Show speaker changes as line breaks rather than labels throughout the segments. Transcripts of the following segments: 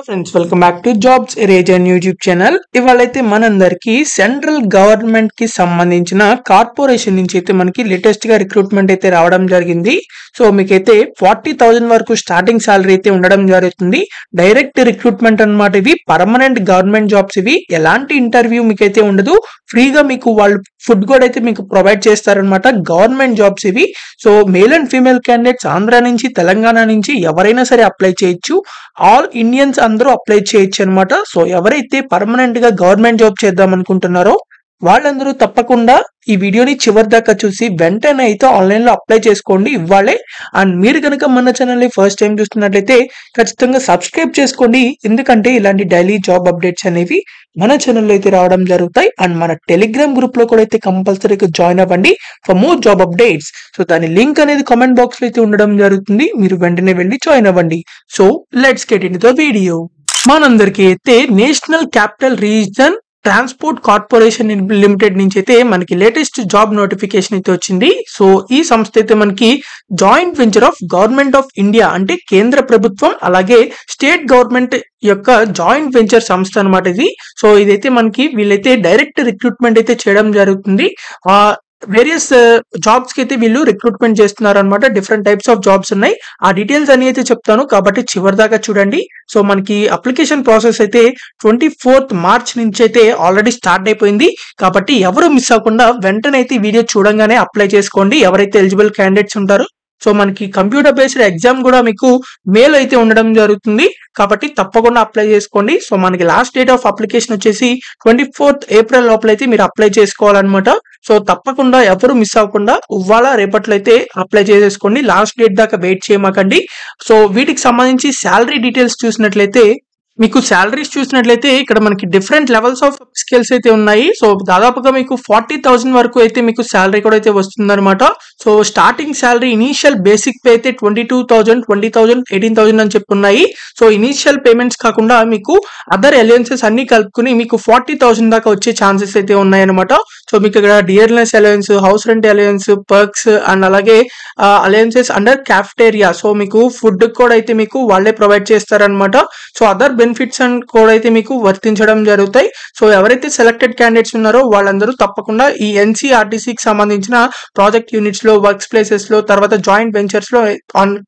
Friends welcome back to jobs reason YouTube channel. ఇవాళైతే మనందరికి central government కి సంబంధించిన కార్పొరేషన్ నుంచి అయితే మనకి లేటెస్ట్ గా రిక్రూట్మెంట్ అయితే రావడం జరిగింది. సో మీకైతే 40,000 వరకు స్టార్టింగ్ సాలరీ అయితే ఉండడం జరుగుతుంది. డైరెక్ట్ రిక్రూట్మెంట్ అన్నమాట. ఇవి పర్మనెంట్ గవర్నమెంట్ జాబ్స్. ఇవి ఎలాంటి ఇంటర్వ్యూ మీకైతే ఉండదు. ఫ్రీగా మీకు వాళ్ళు ఫుడ్ కూడా అయితే మీకు ప్రొవైడ్ చేస్తారనమాట. గవర్నమెంట్ జాబ్స్ ఇవి. So male and female candidates Andhra నుంచి తెలంగాణ నుంచి ఎవరైనా సరే అప్లై చేయొచ్చు. ఆల్ ఇండియన్స్ అందరూ అప్లై చేయొచ్చు అనమాట. సో ఎవరైతే పర్మనెంట్ గా గవర్నమెంట్ జాబ్ చేద్దాం అనుకుంటున్నారో వాళ్ళందరూ తప్పకుండా ఈ వీడియోని చివరి దాకా చూసి వెంటనే అయితే ఆన్లైన్ లో అప్లై చేసుకోండి ఇవ్వాలే. అండ్ మీరు కనుక మన ఛానల్ ని ఫస్ట్ టైం చూస్తున్నట్లయితే ఖచ్చితంగా సబ్స్క్రైబ్ చేసుకోండి. ఎందుకంటే ఇలాంటి డైలీ జాబ్ అప్డేట్స్ అనేవి మన ఛానల్లో అయితే రావడం జరుగుతాయి. అండ్ మన టెలిగ్రామ్ గ్రూప్ లో కూడా అయితే కంపల్సరీగా జాయిన్ అవ్వండి for more job updates. So దాని లింక్ అనేది కామెంట్ బాక్స్ లో అయితే ఉండడం జరుగుతుంది. మీరు వెంటనే వెళ్ళి జాయిన్ అవ్వండి. So let's get in the video. మనందరికీ అయితే national capital region transport corporation limited నుంచి అయితే మనకి లేటెస్ట్ జాబ్ నోటిఫికేషన్ అయితే వచ్చింది. సో ఈ సంస్థ అయితే మనకి joint venture of government of India, అంటే కేంద్ర ప్రభుత్వం అలాగే స్టేట్ గవర్నమెంట్ యొక్క జాయింట్ వెంచర్ సంస్థ అనమాట ఇది. సో ఇదైతే మనకి వీళ్ళైతే డైరెక్ట్ రిక్రూట్మెంట్ అయితే చేయడం జరుగుతుంది. వేరియస్ జాబ్స్ కి అయితే వీళ్ళు రిక్రూట్మెంట్ చేస్తున్నారు అనమాట. డిఫరెంట్ టైప్స్ ఆఫ్ జాబ్స్ ఉన్నాయి. ఆ డీటెయిల్స్ అన్ని అయితే చెప్తాను కాబట్టి చివరి దాకా చూడండి. సో మనకి అప్లికేషన్ ప్రాసెస్ అయితే 24th March నుంచి అయితే ఆల్రెడీ స్టార్ట్ అయిపోయింది. కాబట్టి ఎవరు మిస్ అవ్వకుండా వెంటనే అయితే వీడియో చూడంగానే అప్లై చేసుకోండి ఎవరైతే ఎలిజిబుల్ క్యాండిడేట్స్ ఉంటారో. సో మనకి కంప్యూటర్ బేస్డ్ ఎగ్జామ్ కూడా మీకు మెయిల్ అయితే ఉండడం జరుగుతుంది. కాబట్టి తప్పకుండా అప్లై చేసుకోండి. సో మనకి లాస్ట్ డేట్ ఆఫ్ అప్లికేషన్ వచ్చేసి 24th April లోపల అయితే మీరు అప్లై చేసుకోవాలన్నమాట. సో తప్పకుండా ఎవరు మిస్ అవ్వకుండా ఇవాళ రేపట్లో అయితే అప్లై చేసేసుకోండి. లాస్ట్ డేట్ దాకా వెయిట్ చేయమాకండి. సో వీటికి సంబంధించి శాలరీ డీటెయిల్స్ చూసినట్లయితే మీకు శాలరీస్ చూసినట్లయితే ఇక్కడ మనకి డిఫరెంట్ లెవెల్స్ ఆఫ్ స్కిల్స్ అయితే ఉన్నాయి. సో దాదాపుగా మీకు 40,000 వరకు అయితే మీకు శాలరీ కూడా అయితే వస్తుందన్నమాట. So starting salary initial basic pay అయితే 22,000, 20,000, 18,000 అని చెప్పున్నాయి. సో ఇనీషియల్ పేమెంట్స్ కాకుండా మీకు అదర్ అలయన్సెస్ అన్ని కలుపుకుని మీకు 40,000 దాకా వచ్చే ఛాన్సెస్ అయితే ఉన్నాయన్నమాట. సో మీకు ఇక్కడ dearness alliance, house rent alliance, perks and అలాగే అలయన్సెస్ అండర్ క్యాఫ్టేరియా. సో మీకు ఫుడ్ కూడా అయితే మీకు వాళ్ళే ప్రొవైడ్ చేస్తారనమాట. సో అదర్ బెనిఫిట్స్ అండ్ కూడా అయితే మీకు వర్తించడం జరుగుతాయి. సో ఎవరైతే సెలెక్టెడ్ క్యాండిడేట్స్ ఉన్నారో వాళ్ళందరూ తప్పకుండా ఈ ఎన్సీఆర్టీసీకి సంబంధించిన ప్రాజెక్ట్ యూనిట్స్ లో, వర్క్స్ ప్లేసెస్ లో, తర్వాత జాయింట్ వెంచర్స్ లో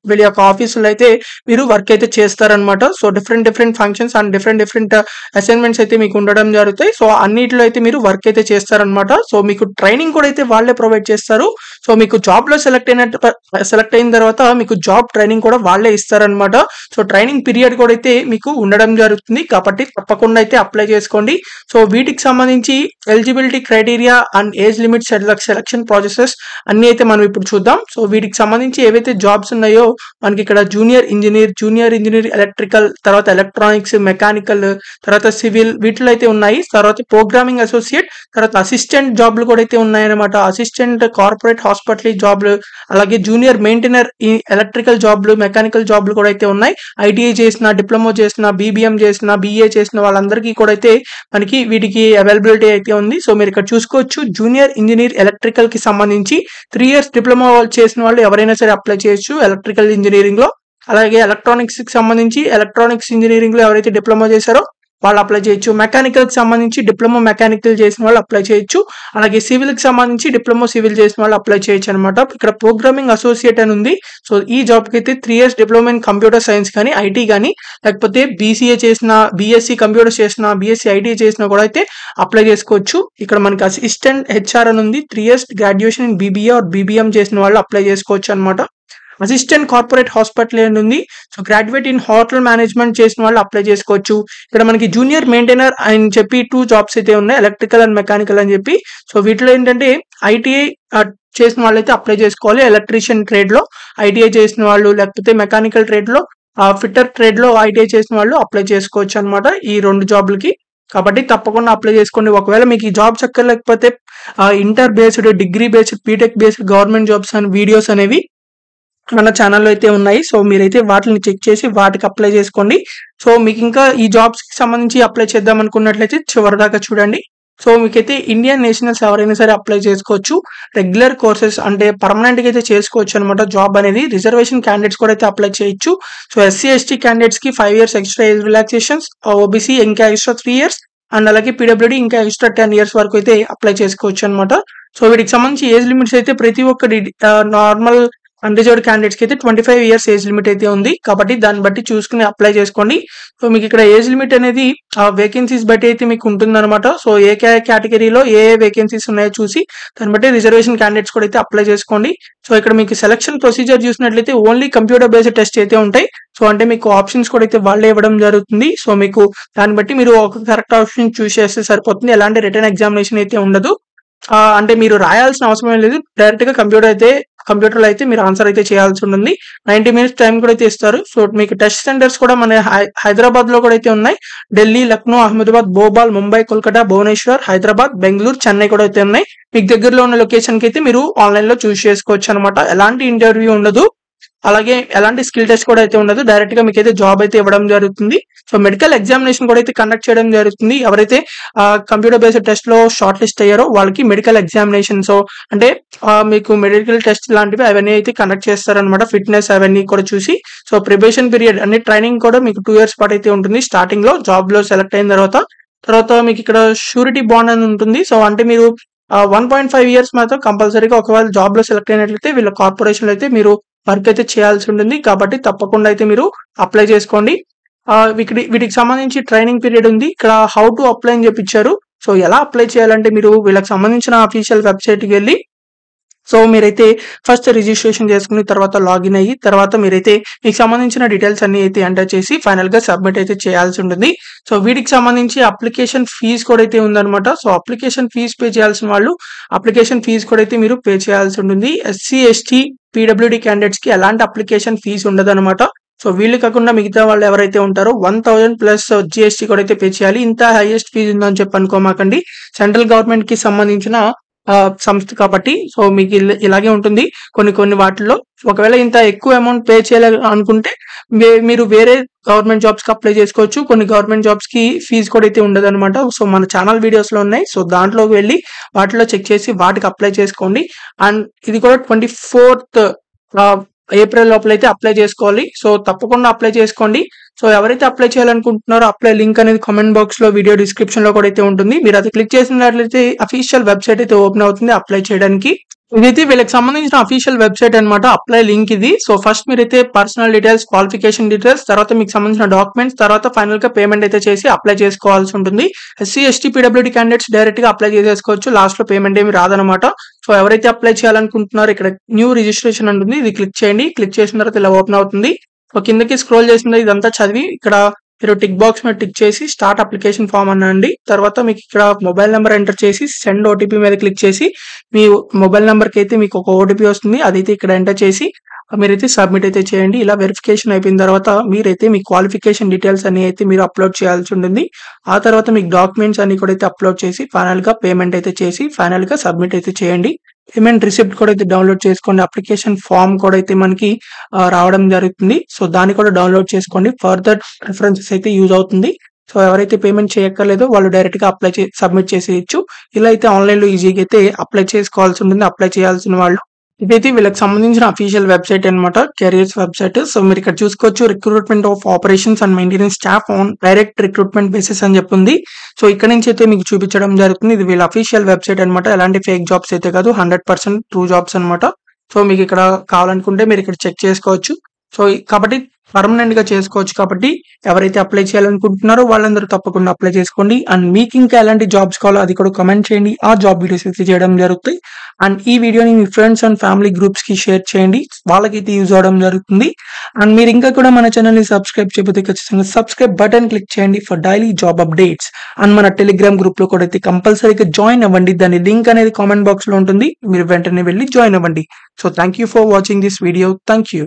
వీళ్ళ యొక్క ఆఫీసులో అయితే మీరు వర్క్ అయితే చేస్తారనమాట. So different functions and different assignments అయితే మీకు ఉండడం జరుగుతాయి. సో అన్నిటిలో అయితే మీరు వర్క్ అయితే చేస్తారనమాట. సో మీకు ట్రైనింగ్ కూడా అయితే వాళ్ళే ప్రొవైడ్ చేస్తారు. సో మీకు జాబ్ లో సెలెక్ట్ అయిన తర్వాత మీకు జాబ్ ట్రైనింగ్ కూడా వాళ్ళే ఇస్తారనమాట. సో ట్రైనింగ్ పీరియడ్ కూడా అయితే మీకు ఉండడం జరుగుతుంది. కాబట్టి తప్పకుండా అయితే అప్లై చేసుకోండి. సో వీటికి సంబంధించి eligibility criteria and age limit selection processes అన్ని అయితే మనం ఇప్పుడు చూద్దాం. సో వీటికి సంబంధించి ఏవైతే జాబ్స్ ఉన్నాయో మనకి ఇక్కడ జూనియర్ ఇంజనీర్ ఎలక్ట్రికల్, తర్వాత ఎలక్ట్రానిక్స్, మెకానికల్, తర్వాత సివిల్ వీటిలో అయితే ఉన్నాయి. తర్వాత ప్రోగ్రామింగ్ అసోసియేట్, తర్వాత అసిస్టెంట్ జాబ్లు కూడా అయితే ఉన్నాయన్నమాట. అసిస్టెంట్ కార్పొరేట్ హాస్పిటల్ జాబ్లు, అలాగే జూనియర్ మెయింటైనర్ ఎలక్ట్రికల్ జాబ్లు, మెకానికల్ జాబ్లు కూడా అయితే ఉన్నాయి. ఐటీఐ చేసిన, డిప్లొమా చేసిన, బీబీఎం చేసిన, బీఏ చేసిన వాళ్ళందరికీ కూడా అయితే మనకి వీటికి అవైలబిలిటీ అయితే ఉంది. సో మీరు ఇక్కడ చూసుకోవచ్చు. జూనియర్ ఇంజనీర్ ఎలక్ట్రికల్ కి సంబంధించి 3 years డిప్లొమా చేసిన వాళ్ళు ఎవరైనా సరే అప్లై చేయొచ్చు ఎలక్ట్రికల్ ఇంజనీరింగ్ లో. అలాగే ఎలక్ట్రానిక్స్ కి సంబంధించి ఎలక్ట్రానిక్స్ ఇంజనీరింగ్ లో ఎవరైతే డిప్లొమా చేశారో వాళ్ళు అప్లై చేయొచ్చు. మెకానికల్ కి సంబంధించి డిప్లొమా మెకానికల్ చేసిన వాళ్ళు అప్లై చేయొచ్చు. అలాగే సివిల్ కి సంబంధించి డిప్లొమా సివిల్ చేసిన వాళ్ళు అప్లై చేయొచ్చు అనమాట. ఇక్కడ ప్రోగ్రామింగ్ అసోసియేట్ అని ఉంది. సో ఈ జాబ్ కి అయితే 3 years diploma in computer science కానీ, ఐటీ కానీ, లేకపోతే బీసీఏ చేసిన, బీఎస్సీ కంప్యూటర్ చేసిన, బీఎస్సీ ఐటీ చేసినా కూడా అయితే అప్లై చేసుకోవచ్చు. ఇక్కడ మనకి అసిస్టెంట్ హెచ్ఆర్ అని ఉంది. 3 years graduation in BBA or BBM చేసిన వాళ్ళు అప్లై చేసుకోవచ్చు అనమాట. అసిస్టెంట్ కార్పొరేట్ హాస్పిటల్ అని ఉంది. So graduate in hotel management చేసిన వాళ్ళు అప్లై చేసుకోవచ్చు. ఇక్కడ మనకి జూనియర్ మెయింటైనర్ అని చెప్పి 2 jobs అయితే ఉన్నాయి, ఎలక్ట్రికల్ అండ్ మెకానికల్ అని చెప్పి. సో వీటిలో ఏంటంటే ఐటీఐ చేసిన వాళ్ళు అయితే అప్లై చేసుకోవాలి. ఎలక్ట్రీషియన్ ట్రేడ్ లో ఐటీఐ చేసిన వాళ్ళు, లేకపోతే మెకానికల్ ట్రేడ్ లో, ఫిట్టర్ ట్రేడ్ లో ఐటీఐ చేసిన వాళ్ళు అప్లై చేసుకోవచ్చు అనమాట ఈ 2 జాబ్లకి. కాబట్టి తప్పకుండా అప్లై చేసుకోండి. ఒకవేళ మీకు ఈ జాబ్స్ లేకపోతే inter based, degree based, BTech based government jobs and videos అనేవి మన ఛానల్లో అయితే ఉన్నాయి. సో మీరైతే వాటిని చెక్ చేసి వాటికి అప్లై చేసుకోండి. సో మీకు ఇంకా ఈ జాబ్స్ కి సంబంధించి అప్లై చేద్దాం అనుకున్నట్లయితే చివరి దాకా చూడండి. సో మీకైతే ఇండియన్ నేషనల్స్ ఎవరైనా సరే అప్లై చేసుకోవచ్చు. రెగ్యులర్ కోర్సెస్ అంటే పర్మనెంట్‌గా అయితే చేసుకోవచ్చు అనమాట జాబ్ అనేది. రిజర్వేషన్ క్యాండిడేట్స్ కూడా అయితే అప్లై చేయొచ్చు. సో ఎస్సీ, ఎస్టీ క్యాండిడేట్స్‌కి 5 years extra age relaxations, OBC ఇంకా ఎక్స్‌ట్రా 3 ఇయర్స్ అండ్ అలాగే పీడబ్ల్యూడీ ఇంకా ఎక్స్‌ట్రా 10 ఇయర్స్ వరకు అయితే అప్లై చేసుకోవచ్చు అనమాట. సో వీటికి సంబంధించి ఏజ్ లిమిట్స్ అయితే ప్రతి ఒక్కటి నార్మల్ అన్‌రిజర్వ్డ్ క్యాండిడేట్స్‌కి అయితే 25 ఇయర్స్ ఏజ్ లిమిట్ అయితే ఉంది. కాబట్టి దాన్ని బట్టి చూసుకొని అప్లై చేసుకోండి. సో మీకు ఇక్కడ ఏజ్ లిమిట్ అనేది వేకెన్సీస్ బట్టి అయితే మీకు ఉంటుందన్నమాట. సో ఏ కేటగిరీలో ఏ వేకెన్సీస్ ఉన్నాయో చూసి దాన్ని బట్టి రిజర్వేషన్ క్యాండిడేట్స్ కూడా అయితే అప్లై చేసుకోండి. సో ఇక్కడ మీకు సెలక్షన్ ప్రొసీజర్ చూసినట్లయితే ఓన్లీ కంప్యూటర్ బేస్డ్ టెస్ట్ అయితే ఉంటాయి. సో అంటే మీకు ఆప్షన్స్ కూడా అయితే వాళ్ళే ఇవ్వడం జరుగుతుంది. సో మీకు దాన్ని బట్టి మీరు ఒక కరెక్ట్ ఆప్షన్ చూస్ చేస్తే సరిపోతుంది. ఎలాంటి రిటర్న్ ఎగ్జామినేషన్ అయితే ఉండదు. అంటే మీరు రాయాల్సిన అవసరం లేదు. డైరెక్ట్‌గా కంప్యూటర్‌లో అయితే మీరు ఆన్సర్ అయితే చేయాల్సి ఉంటుంది. 90 మినిట్స్ టైం కూడా అయితే ఇస్తారు. సో మీకు టెస్ట్ సెంటర్స్ కూడా మన హైదరాబాద్‌లో కూడా అయితే ఉన్నాయి. ఢిల్లీ, లక్నో, అహ్మదాబాద్, భోపాల్, ముంబై, కోల్కతా, భువనేశ్వర్, హైదరాబాద్, బెంగుళూరు, చెన్నై కూడా అయితే ఉన్నాయి. మీకు దగ్గరలో ఉన్న లొకేషన్‌కి అయితే మీరు ఆన్‌లైన్‌లో చూస్ చేసుకోవచ్చు అనమాట. ఎలాంటి ఇంటర్వ్యూ ఉండదు. అలాగే ఎలాంటి స్కిల్ టెస్ట్ కూడా అయితే ఉండదు. డైరెక్ట్‌గా మీకైతే జాబ్ అయితే ఇవ్వడం జరుగుతుంది. సో మెడికల్ ఎగ్జామినేషన్ కూడా అయితే కండక్ట్ చేయడం జరుగుతుంది. ఎవరైతే కంప్యూటర్ బేస్డ్ టెస్ట్‌లో షార్ట్ లిస్ట్ అయ్యారో వాళ్ళకి మెడికల్ ఎగ్జామినేషన్ మీకు మెడికల్ టెస్ట్ లాంటివి అవన్నీ అయితే కండక్ట్ చేస్తారనమాట. ఫిట్‌నెస్ అవన్నీ కూడా చూసి సో ప్రిపరేషన్ పీరియడ్ అంటే ట్రైనింగ్ కూడా మీకు 2 ఇయర్స్ పాటు అయితే ఉంటుంది. స్టార్టింగ్‌లో జాబ్‌లో సెలెక్ట్ అయిన తర్వాత మీకు ఇక్కడ షూరిటీ బాండ్ అని ఉంటుంది. సో అంటే మీరు 1.5 ఇయర్స్ మాత్రం కంపల్సరీగా ఒకవేళ జాబ్‌లో సెలెక్ట్ అయినట్లయితే వీళ్ళ కార్పొరేషన్‌లో అయితే మీరు వర్క్ అయితే చేయాల్సి ఉంటుంది. కాబట్టి తప్పకుండా అయితే మీరు అప్లై చేసుకోండి. వీటికి సంబంధించి ట్రైనింగ్ పీరియడ్ ఉంది. ఇక్కడ హౌ టు అప్లై అని చెప్పి ఇచ్చారు. సో ఎలా అప్లై చేయాలంటే మీరు వీళ్ళకి సంబంధించిన అఫీషియల్ వెబ్‌సైట్‌కి వెళ్లి సో మీరైతే ఫస్ట్ రిజిస్ట్రేషన్ చేసుకుని తర్వాత లాగిన్ అయ్యి తర్వాత మీరైతే మీకు సంబంధించిన డీటెయిల్స్ అన్ని అయితే ఎంటర్ చేసి ఫైనల్‌గా సబ్మిట్ అయితే చేయాల్సి ఉంటుంది. సో వీటికి సంబంధించి అప్లికేషన్ ఫీజ్ కూడా అయితే ఉందన్నమాట. సో అప్లికేషన్ ఫీజ్ పే చేయాల్సిన వాళ్ళు అప్లికేషన్ ఫీజ్ కూడా అయితే మీరు పే చేయాల్సి ఉంటుంది. ఎస్సీ, ఎస్టీ, పీడబ్ల్యూడీ క్యాండిడేట్స్‌కి ఎలాంటి అప్లికేషన్ ఫీజ్ ఉండదన్నమాట. సో వీళ్ళు కాకుండా మిగతా వాళ్ళు ఎవరైతే ఉంటారో 1000 ప్లస్ జీఎస్టీ కూడా అయితే పే చేయాలి. ఇంత హైయెస్ట్ ఫీజ్ ఉందని చెప్పి అనుకోమాకండి. సెంట్రల్ గవర్నమెంట్‌కి సంబంధించిన సంస్థ కాబట్టి సో మీకు ఇలాగే ఉంటుంది. కొన్ని వాటిల్లో ఒకవేళ ఇంత ఎక్కువ అమౌంట్ పే చేయాలి అనుకుంటే మీరు వేరే గవర్నమెంట్ జాబ్స్‌కి అప్లై చేసుకోవచ్చు. కొన్ని గవర్నమెంట్ జాబ్స్‌కి ఫీజ్ కూడా అయితే ఉండదన్నమాట. సో మన ఛానల్ వీడియోస్‌లో ఉన్నాయి. సో దాంట్లోకి వెళ్ళి వాటిలో చెక్ చేసి వాటికి అప్లై చేసుకోండి. అండ్ ఇది కూడా 24th ఏప్రిల్ లోపల అయితే అప్లై చేసుకోవాలి. సో తప్పకుండా అప్లై చేసుకోండి. సో ఎవరైతే అప్లై చేయాలనుకుంటున్నారో అప్లై లింక్ అనేది కామెంట్ బాక్స్‌లో వీడియో డిస్క్రిప్షన్‌లో కూడా అయితే ఉంటుంది. మీరు అది క్లిక్ చేసినట్లయితే అఫీషియల్ వెబ్‌సైట్ అయితే ఓపెన్ అవుతుంది అప్లై చేయడానికి. ఇదైతే వీళ్ళకి సంబంధించిన అఫీషియల్ వెబ్‌సైట్ అన్నమాట. అప్లై లింక్ ఇది. సో ఫస్ట్ మీరైతే పర్సనల్ డీటెయిల్స్, క్వాలిఫికేషన్ డీటెయిల్స్, తర్వాత మీకు సంబంధించిన డాక్యుమెంట్స్, తర్వాత ఫైనల్‌గా పేమెంట్ అయితే చేసి అప్లై చేసుకోవాల్సి ఉంటుంది. ఎస్సీ, ఎస్టీ, పీడబ్ల్యూడీ క్యాండిడేట్స్ డైరెక్ట్‌గా అప్లై చేసేసుకోవచ్చు. లాస్ట్‌లో పేమెంట్ ఏమి రాదన్నమాట. సో ఎవరైతే అప్లై చేయాలనుకుంటున్నారో ఇక్కడ న్యూ రిజిస్ట్రేషన్ ఉంటుంది. ఇది క్లిక్ చేయండి. క్లిక్ చేసిన తర్వాత ఇలా ఓపెన్ అవుతుంది. సో కిందకి స్క్రోల్ చేసిన ఇదంతా చదివి ఇక్కడ మీరు టిక్ బాక్స్ మీద టిక్ చేసి స్టార్ట్ అప్లికేషన్ ఫామ్ అనండి. తర్వాత మీకు ఇక్కడ మొబైల్ నెంబర్ ఎంటర్ చేసి సెండ్ ఓటీపీ మీద క్లిక్ చేసి మీ మొబైల్ నెంబర్కి అయితే మీకు ఒక ఓటీపీ వస్తుంది. అదైతే ఇక్కడ ఎంటర్ చేసి మీరైతే సబ్మిట్ అయితే చేయండి. ఇలా వెరిఫికేషన్ అయిపోయిన తర్వాత మీరైతే మీ క్వాలిఫికేషన్ డీటెయిల్స్ అన్ని అయితే మీరు అప్లోడ్ చేయాల్సి ఉంటుంది. ఆ తర్వాత మీకు డాక్యుమెంట్స్ అన్ని కూడా అయితే అప్లోడ్ చేసి ఫైనల్‌గా పేమెంట్ అయితే చేసి ఫైనల్‌గా సబ్మిట్ అయితే చేయండి. పేమెంట్ రిసిప్ట్ కూడా అయితే డౌన్లోడ్ చేసుకోండి. అప్లికేషన్ ఫామ్ కూడా అయితే మనకి రావడం జరుగుతుంది. సో దాన్ని కూడా డౌన్లోడ్ చేసుకోండి. ఫర్దర్ రిఫరెన్సెస్ అయితే యూజ్ అవుతుంది. సో ఎవరైతే పేమెంట్ చేయక్కర్లేదో వాళ్ళు డైరెక్ట్‌గా సబ్మిట్ చేసేయొచ్చు. ఇలా అయితే ఆన్‌లైన్‌లో ఈజీగా అయితే అప్లై చేసుకోవాల్సి ఉంటుంది. అప్లై చేయాల్సిన వాళ్ళు ఇదైతే వీళ్ళకి సంబంధించిన అఫీషియల్ వెబ్‌సైట్ అన్నమాట. Careers website. సో మీరు ఇక్కడ చూసుకోవచ్చు recruitment of operations and maintenance staff on direct recruitment basis అని చెప్పి ఉంది. సో ఇక్కడ నుంచి అయితే మీకు చూపించడం జరుగుతుంది. ఇది వీళ్ళ అఫీషియల్ వెబ్‌సైట్ అన్నమాట. ఎలాంటి ఫేక్ జాబ్స్ అయితే కాదు. 100% ట్రూ జాబ్స్ అన్నమాట. సో మీకు ఇక్కడ కావాలనుకుంటే మీరు ఇక్కడ చెక్ చేసుకోవచ్చు. సో కాబట్టి పర్మనెంట్‌గా చేసుకోవచ్చు కాబట్టి ఎవరైతే అప్లై చేయాలనుకుంటున్నారో వాళ్ళందరూ తప్పకుండా అప్లై చేసుకోండి. అండ్ మీకు ఇంకా ఎలాంటి జాబ్స్ కావాలో అది కూడా కామెంట్ చేయండి. ఆ జాబ్ వీడియోస్ అయితే చేయడం జరుగుతాయి. అండ్ ఈ వీడియోని మీ ఫ్రెండ్స్ అండ్ ఫ్యామిలీ గ్రూప్స్‌కి షేర్ చేయండి. వాళ్ళకైతే యూజ్ అవ్వడం జరుగుతుంది. అండ్ మీరు ఇంకా కూడా మన ఛానల్‌ని సబ్స్క్రైబ్ చేయకపోతే ఖచ్చితంగా సబ్స్క్రైబ్ బటన్ క్లిక్ చేయండి for daily job updates. And మన టెలిగ్రామ్ గ్రూప్‌లో కూడా అయితే కంపల్సరీగా జాయిన్ అవ్వండి. దాని లింక్ అనేది కామెంట్ బాక్స్‌లో ఉంటుంది. మీరు వెంటనే వెళ్ళి జాయిన్ అవ్వండి. So thank you for watching this video. Thank you.